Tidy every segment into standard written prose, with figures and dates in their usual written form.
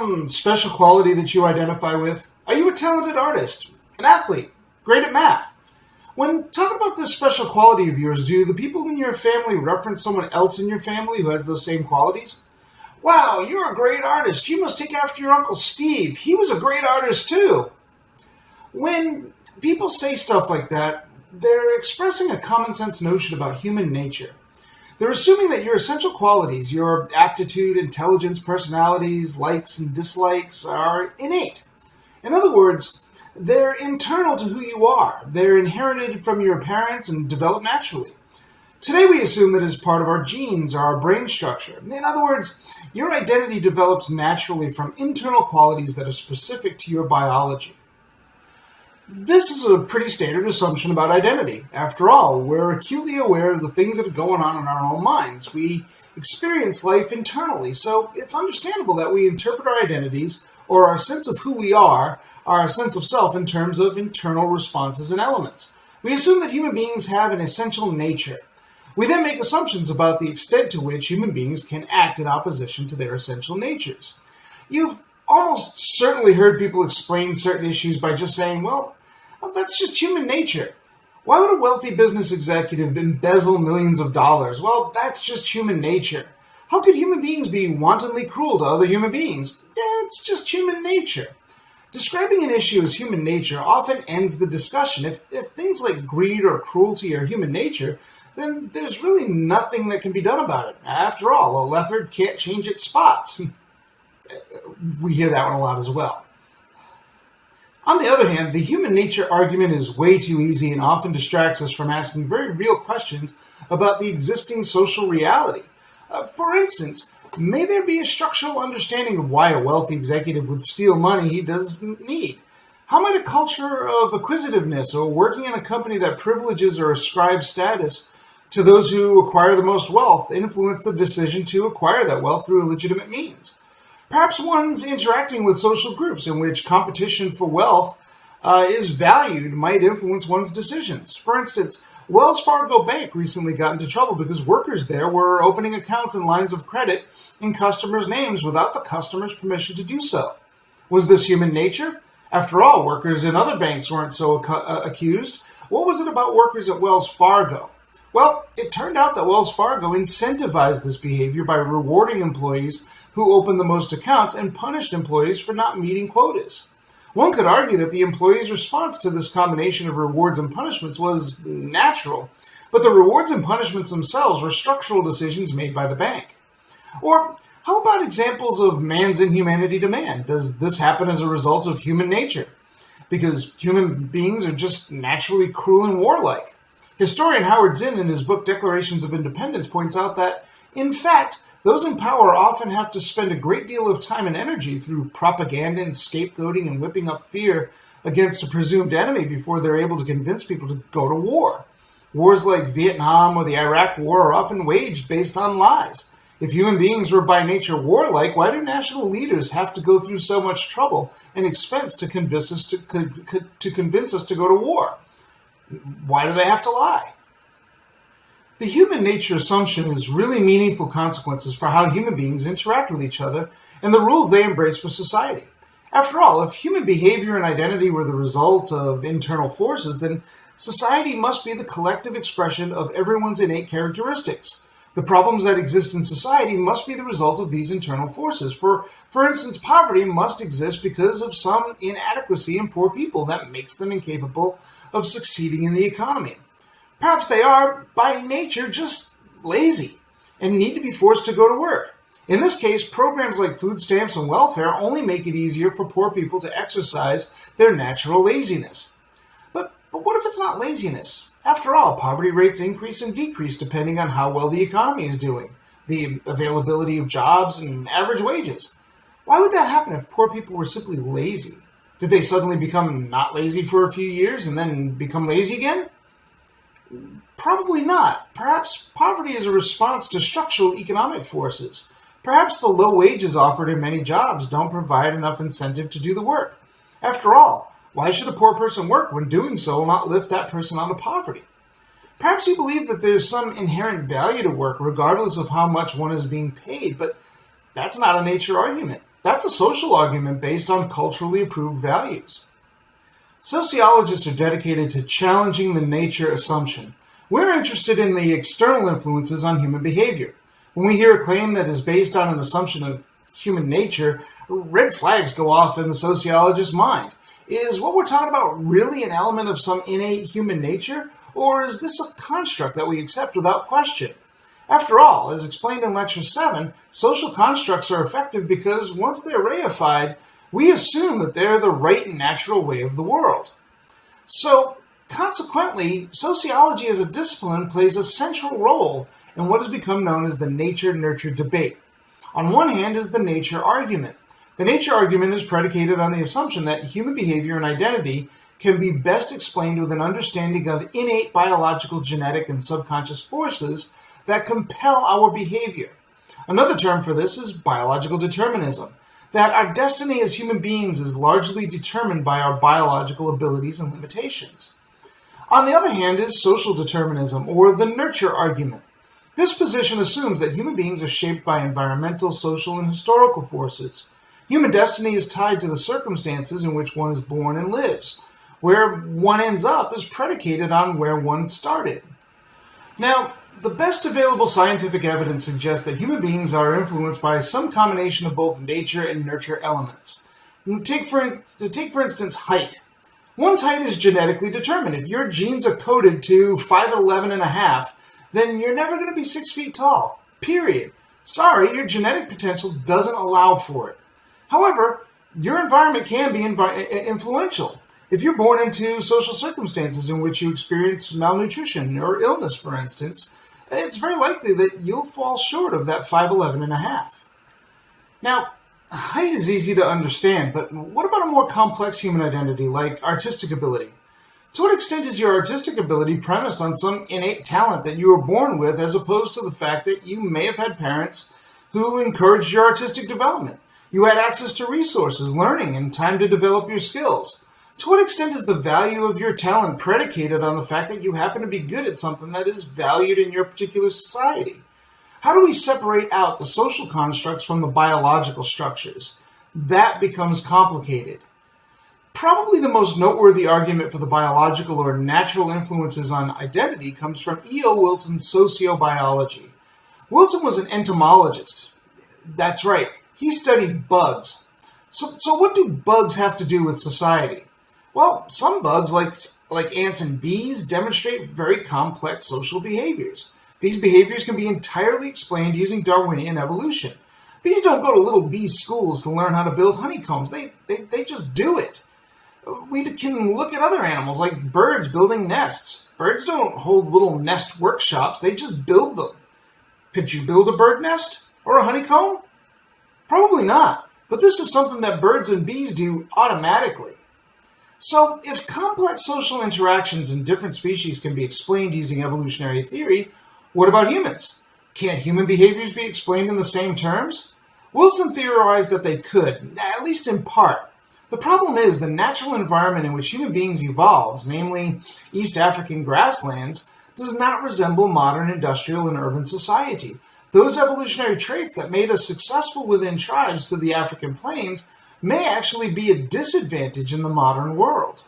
some special quality that you identify with? Are you a talented artist? An athlete? Great at math? When talking about this special quality of yours, do the people in your family reference someone else in your family who has those same qualities? Wow, you're a great artist. You must take after your Uncle Steve. He was a great artist too. When people say stuff like that, they're expressing a common sense notion about human nature. They're assuming that your essential qualities, your aptitude, intelligence, personalities, likes and dislikes, are innate. In other words, they're internal to who you are. They're inherited from your parents and develop naturally. Today we assume that it's part of our genes or our brain structure. In other words, your identity develops naturally from internal qualities that are specific to your biology. This is a pretty standard assumption about identity. After all, we're acutely aware of the things that are going on in our own minds. We experience life internally, so it's understandable that we interpret our identities, or our sense of who we are, our sense of self, in terms of internal responses and elements. We assume that human beings have an essential nature. We then make assumptions about the extent to which human beings can act in opposition to their essential natures. You've almost certainly heard people explain certain issues by just saying, well, that's just human nature. Why would a wealthy business executive embezzle millions of dollars? Well, that's just human nature. How could human beings be wantonly cruel to other human beings? It's just human nature. Describing an issue as human nature often ends the discussion. If things like greed or cruelty are human nature, then there's really nothing that can be done about it. After all, a leopard can't change its spots. We hear that one a lot as well. On the other hand, the human nature argument is way too easy and often distracts us from asking very real questions about the existing social reality. For instance, may there be a structural understanding of why a wealthy executive would steal money he doesn't need? How might a culture of acquisitiveness or working in a company that privileges or ascribes status to those who acquire the most wealth influence the decision to acquire that wealth through illegitimate means? Perhaps one's interacting with social groups in which competition for wealth is valued might influence one's decisions. For instance, Wells Fargo Bank recently got into trouble because workers there were opening accounts and lines of credit in customers' names without the customer's permission to do so. Was this human nature? After all, workers in other banks weren't so accused. What was it about workers at Wells Fargo? Well, it turned out that Wells Fargo incentivized this behavior by rewarding employees who opened the most accounts and punished employees for not meeting quotas. One could argue that the employee's response to this combination of rewards and punishments was natural, but the rewards and punishments themselves were structural decisions made by the bank. Or how about examples of man's inhumanity to man? Does this happen as a result of human nature? Because human beings are just naturally cruel and warlike. Historian Howard Zinn, in his book Declarations of Independence, points out that, in fact, those in power often have to spend a great deal of time and energy through propaganda and scapegoating and whipping up fear against a presumed enemy before they're able to convince people to go to war. Wars like Vietnam or the Iraq War are often waged based on lies. If human beings were by nature warlike, why do national leaders have to go through so much trouble and expense to convince us to go to war? Why do they have to lie? The human nature assumption has really meaningful consequences for how human beings interact with each other and the rules they embrace for society. After all, if human behavior and identity were the result of internal forces, then society must be the collective expression of everyone's innate characteristics. The problems that exist in society must be the result of these internal forces. For instance, poverty must exist because of some inadequacy in poor people that makes them incapable of succeeding in the economy. Perhaps they are, by nature, just lazy and need to be forced to go to work. In this case, programs like food stamps and welfare only make it easier for poor people to exercise their natural laziness. But what if it's not laziness? After all, poverty rates increase and decrease depending on how well the economy is doing, the availability of jobs, and average wages. Why would that happen if poor people were simply lazy? Did they suddenly become not lazy for a few years and then become lazy again? Probably not. Perhaps poverty is a response to structural economic forces. Perhaps the low wages offered in many jobs don't provide enough incentive to do the work. After all, why should a poor person work when doing so will not lift that person out of poverty? Perhaps you believe that there's some inherent value to work regardless of how much one is being paid, but that's not a nature argument. That's a social argument based on culturally approved values. Sociologists are dedicated to challenging the nature assumption. We're interested in the external influences on human behavior. When we hear a claim that is based on an assumption of human nature, red flags go off in the sociologist's mind. Is what we're talking about really an element of some innate human nature, or is this a construct that we accept without question? After all, as explained in Lecture 7, social constructs are effective because once they're reified, we assume that they're the right and natural way of the world. So, consequently, sociology as a discipline plays a central role in what has become known as the nature-nurture debate. On one hand is the nature argument. The nature argument is predicated on the assumption that human behavior and identity can be best explained with an understanding of innate biological, genetic, and subconscious forces that compel our behavior. Another term for this is biological determinism, that our destiny as human beings is largely determined by our biological abilities and limitations. On the other hand is social determinism, or the nurture argument. This position assumes that human beings are shaped by environmental, social, and historical forces. Human destiny is tied to the circumstances in which one is born and lives. Where one ends up is predicated on where one started. Now, the best available scientific evidence suggests that human beings are influenced by some combination of both nature and nurture elements. Take for instance height. One's height is genetically determined. If your genes are coded to 5'11 and a half, then you're never going to be 6 feet tall. Period. Sorry, your genetic potential doesn't allow for it. However, your environment can be influential. If you're born into social circumstances in which you experience malnutrition or illness, for instance, it's very likely that you'll fall short of that 5'11 and a half. Now, height is easy to understand, but what about a more complex human identity like artistic ability? To what extent is your artistic ability premised on some innate talent that you were born with, as opposed to the fact that you may have had parents who encouraged your artistic development? You had access to resources, learning, and time to develop your skills. To what extent is the value of your talent predicated on the fact that you happen to be good at something that is valued in your particular society? How do we separate out the social constructs from the biological structures? That becomes complicated. Probably the most noteworthy argument for the biological or natural influences on identity comes from E.O. Wilson's sociobiology. Wilson was an entomologist. That's right, he studied bugs. So what do bugs have to do with society? Well, some bugs, like ants and bees, demonstrate very complex social behaviors. These behaviors can be entirely explained using Darwinian evolution. Bees don't go to little bee schools to learn how to build honeycombs. They just do it. We can look at other animals, like birds building nests. Birds don't hold little nest workshops, they just build them. Could you build a bird nest or a honeycomb? Probably not, but this is something that birds and bees do automatically. So, if complex social interactions in different species can be explained using evolutionary theory, what about humans? Can't human behaviors be explained in the same terms? Wilson theorized that they could, at least in part. The problem is the natural environment in which human beings evolved, namely East African grasslands, does not resemble modern industrial and urban society. Those evolutionary traits that made us successful within tribes to the African plains may actually be a disadvantage in the modern world.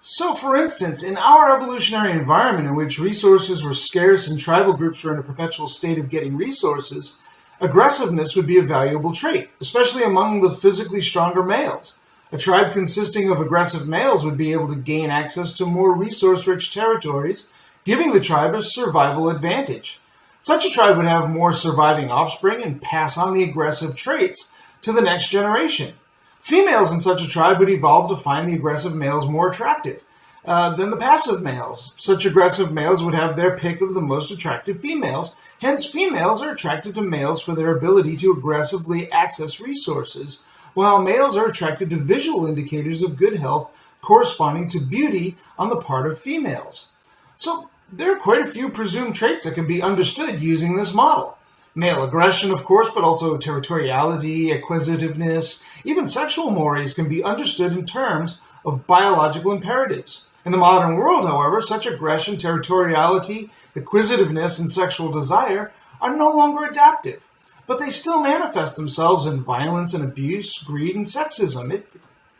So, for instance, in our evolutionary environment in which resources were scarce and tribal groups were in a perpetual state of getting resources, aggressiveness would be a valuable trait, especially among the physically stronger males. A tribe consisting of aggressive males would be able to gain access to more resource-rich territories, giving the tribe a survival advantage. Such a tribe would have more surviving offspring and pass on the aggressive traits to the next generation. Females in such a tribe would evolve to find the aggressive males more attractive than the passive males. Such aggressive males would have their pick of the most attractive females. Hence, females are attracted to males for their ability to aggressively access resources, while males are attracted to visual indicators of good health corresponding to beauty on the part of females. So, there are quite a few presumed traits that can be understood using this model. Male aggression, of course, but also territoriality, acquisitiveness, even sexual mores can be understood in terms of biological imperatives. In the modern world, however, such aggression, territoriality, acquisitiveness, and sexual desire are no longer adaptive. but they still manifest themselves in violence and abuse, greed and sexism.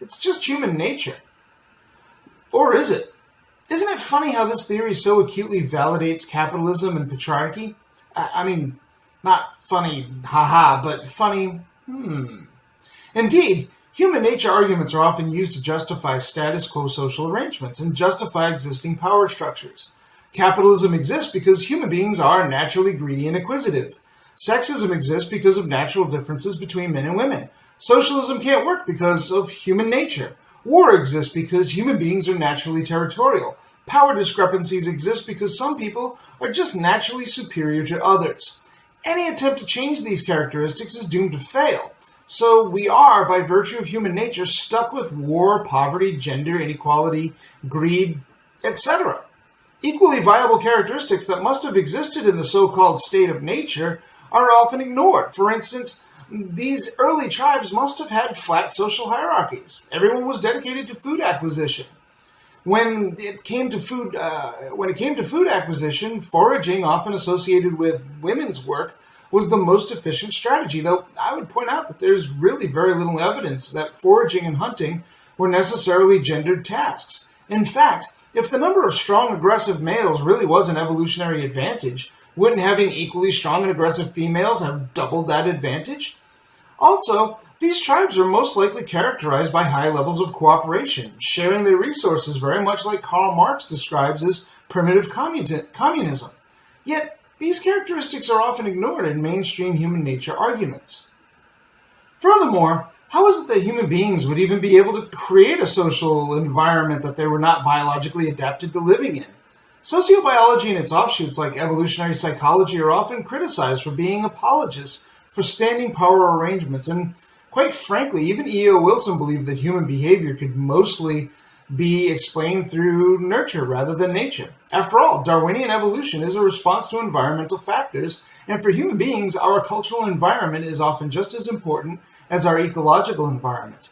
It's just human nature. Or is it? Isn't it funny how this theory so acutely validates capitalism and patriarchy? I mean, not funny, haha, but funny, Indeed, human nature arguments are often used to justify status quo social arrangements and justify existing power structures. Capitalism exists because human beings are naturally greedy and acquisitive. Sexism exists because of natural differences between men and women. Socialism can't work because of human nature. War exists because human beings are naturally territorial. Power discrepancies exist because some people are just naturally superior to others. Any attempt to change these characteristics is doomed to fail. So we are, by virtue of human nature, stuck with war, poverty, gender, inequality, greed, etc. Equally viable characteristics that must have existed in the so-called state of nature are often ignored. For instance, these early tribes must have had flat social hierarchies. Everyone was dedicated to food acquisition. When it came to food acquisition, foraging, often associated with women's work, was the most efficient strategy, though I would point out that there's really very little evidence that foraging and hunting were necessarily gendered tasks. In fact, if the number of strong, aggressive males really was an evolutionary advantage, wouldn't having equally strong and aggressive females have doubled that advantage? Also, these tribes are most likely characterized by high levels of cooperation, sharing their resources very much like Karl Marx describes as primitive communism. Yet, these characteristics are often ignored in mainstream human nature arguments. Furthermore, how is it that human beings would even be able to create a social environment that they were not biologically adapted to living in? Sociobiology and its offshoots like evolutionary psychology are often criticized for being apologists for standing power arrangements, and quite frankly, even E.O. Wilson believed that human behavior could mostly be explained through nurture rather than nature. After all, Darwinian evolution is a response to environmental factors, and for human beings, our cultural environment is often just as important as our ecological environment.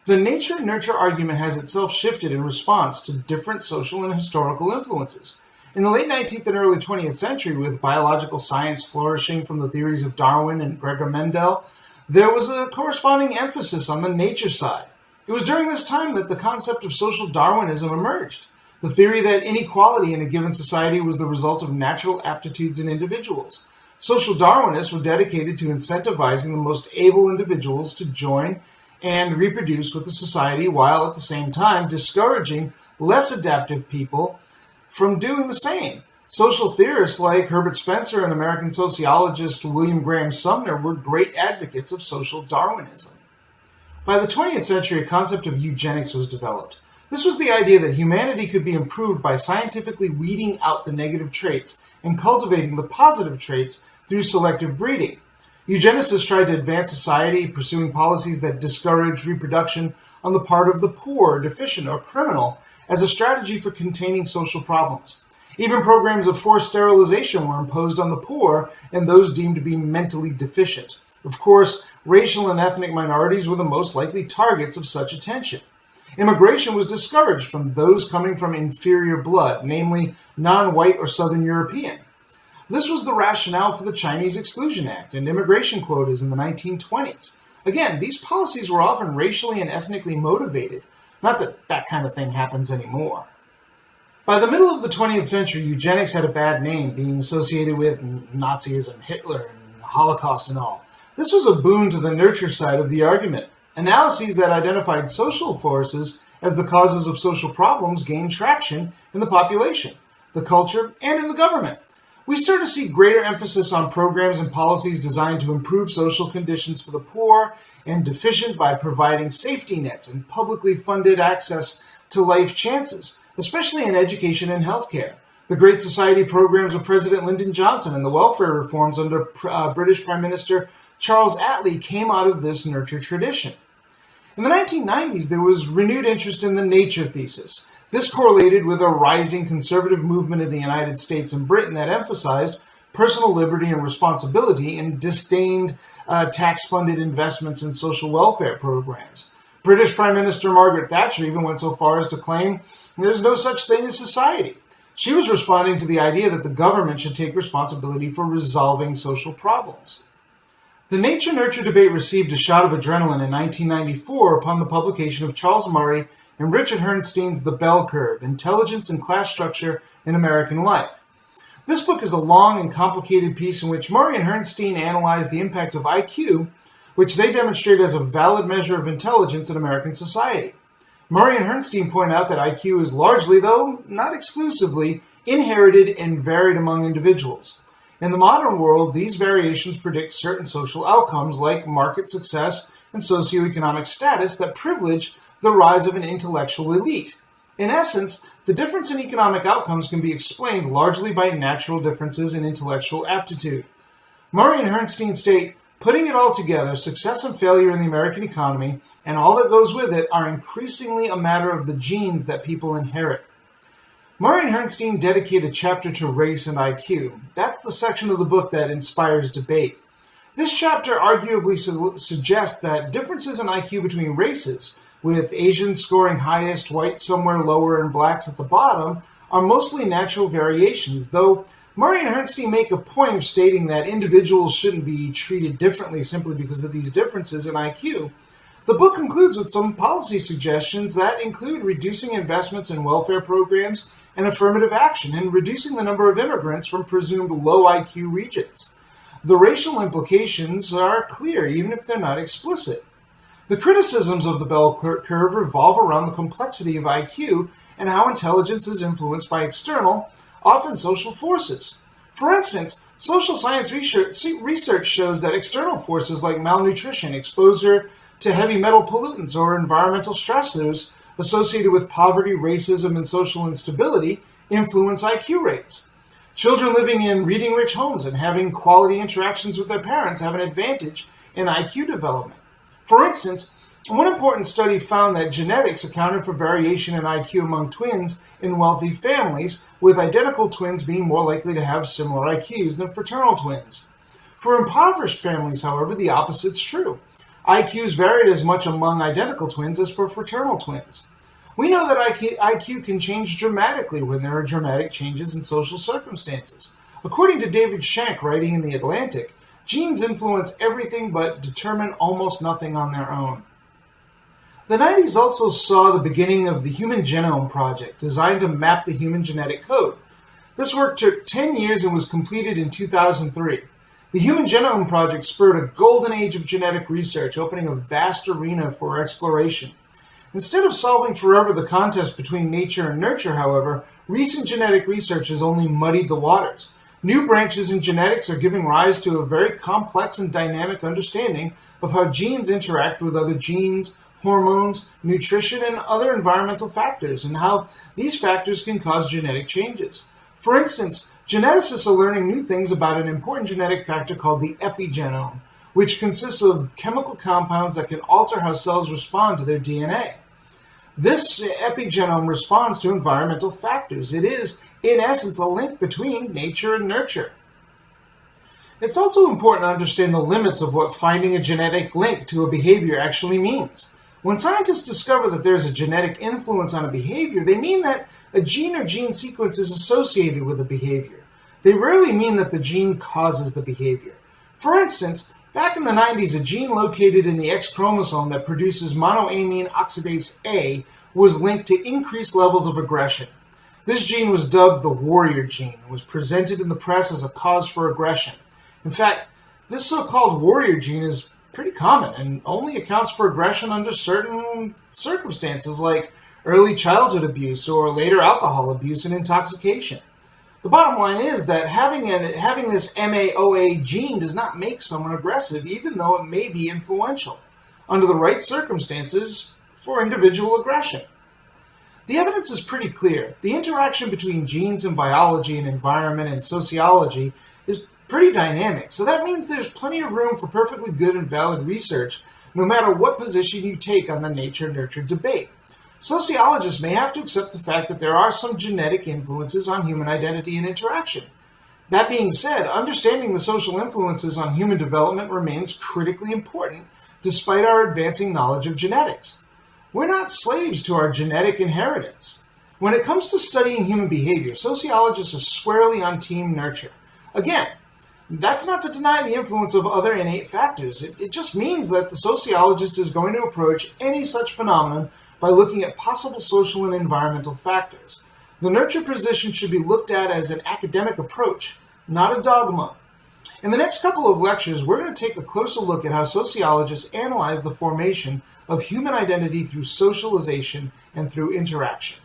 The nature-nurture argument has itself shifted in response to different social and historical influences. In the late 19th and early 20th century, with biological science flourishing from the theories of Darwin and Gregor Mendel, there was a corresponding emphasis on the nature side. It was during this time that the concept of social Darwinism emerged, the theory that inequality in a given society was the result of natural aptitudes in individuals. Social Darwinists were dedicated to incentivizing the most able individuals to join and reproduce with the society, while at the same time discouraging less adaptive people from doing the same. Social theorists like Herbert Spencer and American sociologist William Graham Sumner were great advocates of social Darwinism. By the 20th century, a concept of eugenics was developed. This was the idea that humanity could be improved by scientifically weeding out the negative traits and cultivating the positive traits through selective breeding. Eugenicists tried to advance society, pursuing policies that discouraged reproduction on the part of the poor, deficient, or criminal as a strategy for containing social problems. Even programs of forced sterilization were imposed on the poor and those deemed to be mentally deficient. Of course, racial and ethnic minorities were the most likely targets of such attention. Immigration was discouraged from those coming from inferior blood, namely non-white or Southern European. This was the rationale for the Chinese Exclusion Act and immigration quotas in the 1920s. Again, these policies were often racially and ethnically motivated. Not that that kind of thing happens anymore. By the middle of the 20th century, eugenics had a bad name, being associated with Nazism, Hitler, and Holocaust and all. This was a boon to the nurture side of the argument. Analyses that identified social forces as the causes of social problems gained traction in the population, the culture, and in the government. We start to see greater emphasis on programs and policies designed to improve social conditions for the poor and deficient by providing safety nets and publicly funded access to life chances, especially in education and healthcare. The Great Society programs of President Lyndon Johnson and the welfare reforms under British Prime Minister Charles Attlee came out of this nurture tradition. In the 1990s, there was renewed interest in the nature thesis. This correlated with a rising conservative movement in the United States and Britain that emphasized personal liberty and responsibility and disdained tax-funded investments in social welfare programs. British Prime Minister Margaret Thatcher even went so far as to claim there's no such thing as society. She was responding to the idea that the government should take responsibility for resolving social problems. The nature-nurture debate received a shot of adrenaline in 1994 upon the publication of Charles Murray and Richard Herrnstein's The Bell Curve, Intelligence and Class Structure in American Life. This book is a long and complicated piece in which Murray and Herrnstein analyze the impact of IQ, which they demonstrate as a valid measure of intelligence in American society. Murray and Herrnstein point out that IQ is largely, though not exclusively, inherited and varied among individuals. In the modern world, these variations predict certain social outcomes like market success and socioeconomic status that privilege the rise of an intellectual elite. In essence, the difference in economic outcomes can be explained largely by natural differences in intellectual aptitude. Murray and Herrnstein state, putting it all together, success and failure in the American economy and all that goes with it are increasingly a matter of the genes that people inherit. Murray and Herrnstein dedicate a chapter to race and IQ. That's the section of the book that inspires debate. This chapter arguably suggests that differences in IQ between races, with Asians scoring highest, whites somewhere lower, and blacks at the bottom, are mostly natural variations, though Murray and Herrnstein make a point of stating that individuals shouldn't be treated differently simply because of these differences in IQ. The book concludes with some policy suggestions that include reducing investments in welfare programs and affirmative action and reducing the number of immigrants from presumed low IQ regions. The racial implications are clear, even if they're not explicit. The criticisms of the bell curve revolve around the complexity of IQ and how intelligence is influenced by external, often social forces. For instance, social science research shows that external forces like malnutrition, exposure to heavy metal pollutants, or environmental stressors associated with poverty, racism, and social instability influence IQ rates. Children living in reading-rich homes and having quality interactions with their parents have an advantage in IQ development. For instance, one important study found that genetics accounted for variation in IQ among twins in wealthy families, with identical twins being more likely to have similar IQs than fraternal twins. For impoverished families, however, the opposite's true. IQs varied as much among identical twins as for fraternal twins. We know that IQ can change dramatically when there are dramatic changes in social circumstances. According to David Shank, writing in The Atlantic, genes influence everything but determine almost nothing on their own. The 90s also saw the beginning of the Human Genome Project, designed to map the human genetic code. This work took 10 years and was completed in 2003. The Human Genome Project spurred a golden age of genetic research, opening a vast arena for exploration. Instead of solving forever the contest between nature and nurture, however, recent genetic research has only muddied the waters. New branches in genetics are giving rise to a very complex and dynamic understanding of how genes interact with other genes, hormones, nutrition, and other environmental factors, and how these factors can cause genetic changes. For instance, geneticists are learning new things about an important genetic factor called the epigenome, which consists of chemical compounds that can alter how cells respond to their DNA. This epigenome responds to environmental factors. It is, in essence, a link between nature and nurture. It's also important to understand the limits of what finding a genetic link to a behavior actually means. When scientists discover that there's a genetic influence on a behavior, they mean that a gene or gene sequence is associated with a behavior. They rarely mean that the gene causes the behavior. For instance, back in the 90s, a gene located in the X chromosome that produces monoamine oxidase A was linked to increased levels of aggression. This gene was dubbed the warrior gene and was presented in the press as a cause for aggression. In fact, this so-called warrior gene is pretty common and only accounts for aggression under certain circumstances like early childhood abuse or later alcohol abuse and intoxication. The bottom line is that having this MAOA gene does not make someone aggressive, even though it may be influential, under the right circumstances, for individual aggression. The evidence is pretty clear. The interaction between genes and biology and environment and sociology is pretty dynamic, so that means there's plenty of room for perfectly good and valid research, no matter what position you take on the nature-nurture debate. Sociologists may have to accept the fact that there are some genetic influences on human identity and interaction. That being said, understanding the social influences on human development remains critically important, despite our advancing knowledge of genetics. We're not slaves to our genetic inheritance. When it comes to studying human behavior, sociologists are squarely on team nurture. Again, That's not to deny the influence of other innate factors. It just means that the sociologist is going to approach any such phenomenon by looking at possible social and environmental factors. The nurture position should be looked at as an academic approach, not a dogma. In the next couple of lectures, we're going to take a closer look at how sociologists analyze the formation of human identity through socialization and through interaction.